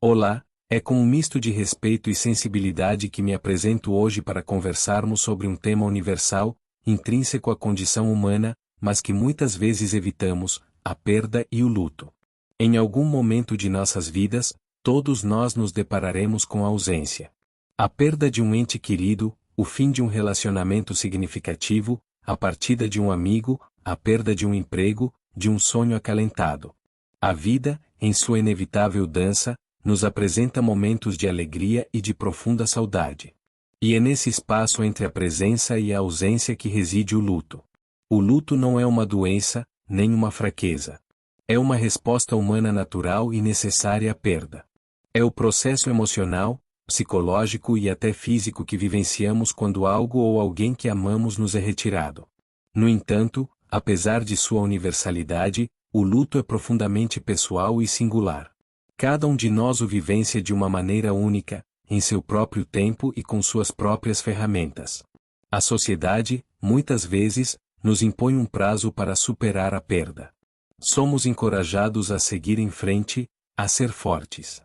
Olá, é com um misto de respeito e sensibilidade que me apresento hoje para conversarmos sobre um tema universal, intrínseco à condição humana, mas que muitas vezes evitamos: a perda e o luto. Em algum momento de nossas vidas, todos nós nos depararemos com a ausência. A perda de um ente querido, o fim de um relacionamento significativo, a partida de um amigo, a perda de um emprego, de um sonho acalentado. A vida, em sua inevitável dança, nos apresenta momentos de alegria e de profunda saudade. E é nesse espaço entre a presença e a ausência que reside o luto. O luto não é uma doença, nem uma fraqueza. É uma resposta humana natural e necessária à perda. É o processo emocional, psicológico e até físico que vivenciamos quando algo ou alguém que amamos nos é retirado. No entanto, apesar de sua universalidade, o luto é profundamente pessoal e singular. Cada um de nós o vivencia de uma maneira única, em seu próprio tempo e com suas próprias ferramentas. A sociedade, muitas vezes, nos impõe um prazo para superar a perda. Somos encorajados a seguir em frente, a ser fortes.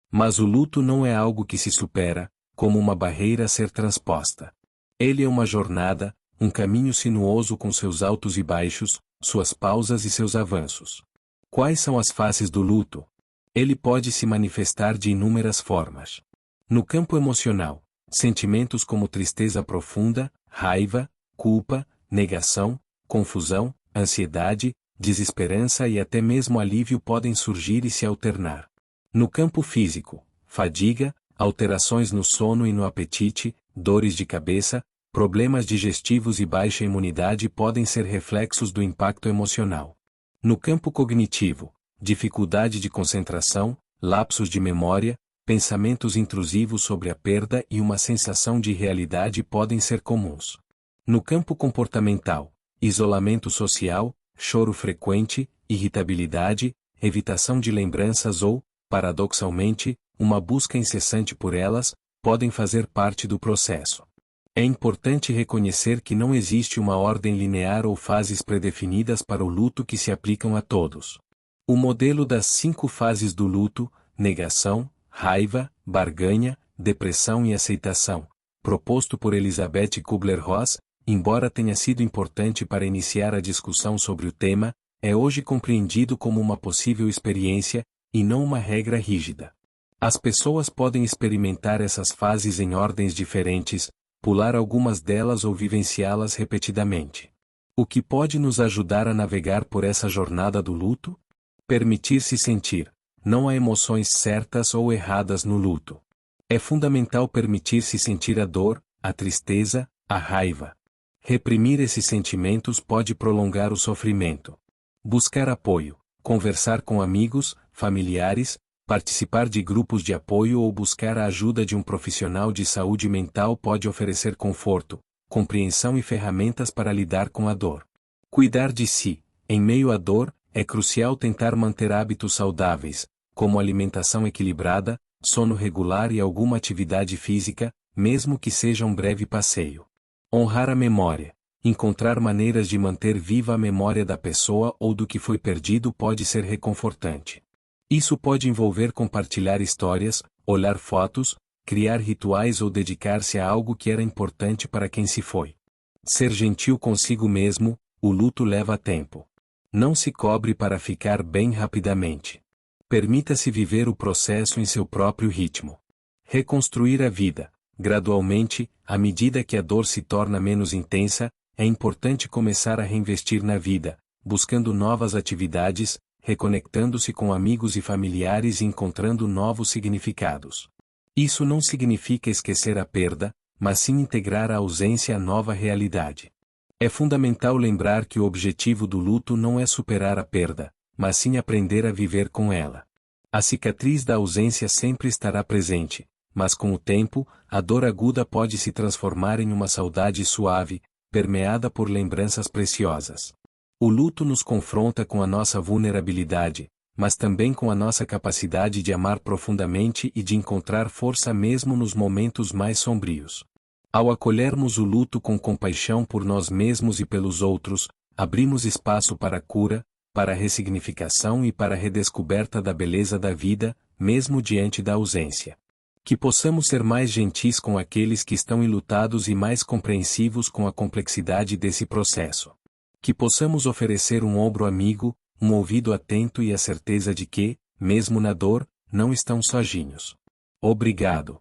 Mas o luto não é algo que se supera, como uma barreira a ser transposta. Ele é uma jornada, um caminho sinuoso com seus altos e baixos, suas pausas e seus avanços. Quais são as faces do luto? Ele pode se manifestar de inúmeras formas. No campo emocional, sentimentos como tristeza profunda, raiva, culpa, negação, confusão, ansiedade, desesperança e até mesmo alívio podem surgir e se alternar. No campo físico, fadiga, alterações no sono e no apetite, dores de cabeça, problemas digestivos e baixa imunidade podem ser reflexos do impacto emocional. No campo cognitivo, dificuldade de concentração, lapsos de memória, pensamentos intrusivos sobre a perda e uma sensação de irrealidade podem ser comuns. No campo comportamental, isolamento social, choro frequente, irritabilidade, evitação de lembranças ou, paradoxalmente, uma busca incessante por elas, podem fazer parte do processo. É importante reconhecer que não existe uma ordem linear ou fases predefinidas para o luto que se aplicam a todos. O modelo das 5 fases do luto, negação, raiva, barganha, depressão e aceitação, proposto por Elizabeth Kubler-Ross, embora tenha sido importante para iniciar a discussão sobre o tema, é hoje compreendido como uma possível experiência, e não uma regra rígida. As pessoas podem experimentar essas fases em ordens diferentes, pular algumas delas ou vivenciá-las repetidamente. O que pode nos ajudar a navegar por essa jornada do luto? Permitir-se sentir. Não há emoções certas ou erradas no luto. É fundamental permitir-se sentir a dor, a tristeza, a raiva. Reprimir esses sentimentos pode prolongar o sofrimento. Buscar apoio, conversar com amigos, familiares, participar de grupos de apoio ou buscar a ajuda de um profissional de saúde mental pode oferecer conforto, compreensão e ferramentas para lidar com a dor. Cuidar de si, em meio à dor, é crucial tentar manter hábitos saudáveis, como alimentação equilibrada, sono regular e alguma atividade física, mesmo que seja um breve passeio. Honrar a memória. Encontrar maneiras de manter viva a memória da pessoa ou do que foi perdido pode ser reconfortante. Isso pode envolver compartilhar histórias, olhar fotos, criar rituais ou dedicar-se a algo que era importante para quem se foi. Ser gentil consigo mesmo, o luto leva tempo. Não se cobre para ficar bem rapidamente. Permita-se viver o processo em seu próprio ritmo. Reconstruir a vida. Gradualmente, à medida que a dor se torna menos intensa, é importante começar a reinvestir na vida, buscando novas atividades, reconectando-se com amigos e familiares e encontrando novos significados. Isso não significa esquecer a perda, mas sim integrar a ausência à nova realidade. É fundamental lembrar que o objetivo do luto não é superar a perda, mas sim aprender a viver com ela. A cicatriz da ausência sempre estará presente, mas com o tempo, a dor aguda pode se transformar em uma saudade suave, permeada por lembranças preciosas. O luto nos confronta com a nossa vulnerabilidade, mas também com a nossa capacidade de amar profundamente e de encontrar força mesmo nos momentos mais sombrios. Ao acolhermos o luto com compaixão por nós mesmos e pelos outros, abrimos espaço para a cura, para a ressignificação e para a redescoberta da beleza da vida, mesmo diante da ausência. Que possamos ser mais gentis com aqueles que estão enlutados e mais compreensivos com a complexidade desse processo. Que possamos oferecer um ombro amigo, um ouvido atento e a certeza de que, mesmo na dor, não estão sozinhos. Obrigado.